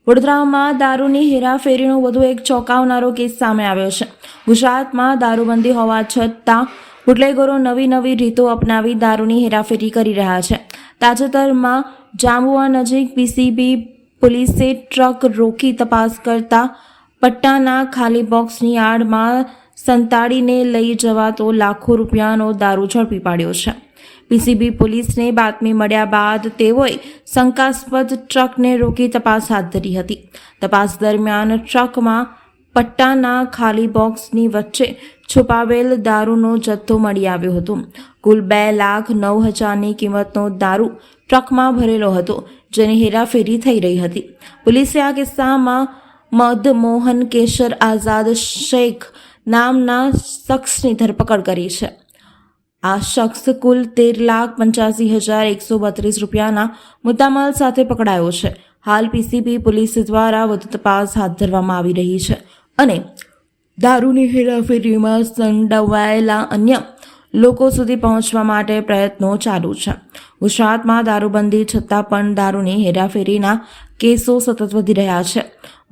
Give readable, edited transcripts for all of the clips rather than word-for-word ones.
વડોદરામાં દારૂની હેરાફેરીનો વધુ એક ચોંકાવનારો કેસ સામે આવ્યો છે। ગુજરાતમાં દારૂબંધી હોવા છતાં બુટલેગરો નવી રીતો અપનાવી દારૂની હેરાફેરી કરી રહ્યા છે। તાજેતરમાં જાંબુઆ નજીક પીસીબી પોલીસે ટ્રક રોકી તપાસ કરતા પટ્ટાના ખાલી બોક્સની આડમાં સંતાડીને લઈ જવાતો લાખો રૂપિયાનો દારૂ ઝડપી પાડ્યો છે। પીસીબી પોલીસને બાતમી મળ્યા બાદ તેઓએ શંકાસ્પદ ટ્રકને રોકી તપાસ હાથ ધરી હતી। તપાસ દરમિયાન ટ્રકમાં પટ્ટાના ખાલી બોક્સની વચ્ચે છુપાવેલ દારૂનો જથ્થો મળી આવ્યો હતો। કુલ 2,09,000ની કિંમતનો દારૂ ટ્રકમાં ભરેલો હતો, જેની હેરાફેરી થઈ રહી હતી। પોલીસે આ કિસ્સામાં મદમોહન કેશર આઝાદ શેખ નામના શખ્સની ધરપકડ કરી છે। આ શખ્સ કુલ 13,85,132 રૂપિયાના મુદ્દામાલ સાથે પકડાયો છે। હાલ પીસીબી પોલીસ દ્વારા વધુ તપાસ હાથ ધરવામાં આવી રહી છે અને દારૂની હેરાફેરીમાં સંડોવાયેલા અન્ય લોકો સુધી પહોંચવા માટે પ્રયત્નો ચાલુ છે। ગુજરાતમાં દારૂબંધી છતાં પણ દારૂની હેરાફેરીના કેસો સતત વધી રહ્યા છે।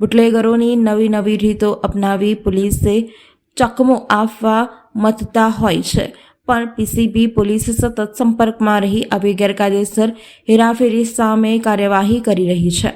બુટલેગરોની નવી રીતો અપનાવી પોલીસે ચકમો આપવા મથતા હોય છે, પણ પીસીબી પોલીસ સતત સંપર્કમાં રહી આવી ગેરકાયદેસર હેરાફેરી સામે કાર્યવાહી કરી રહી છે।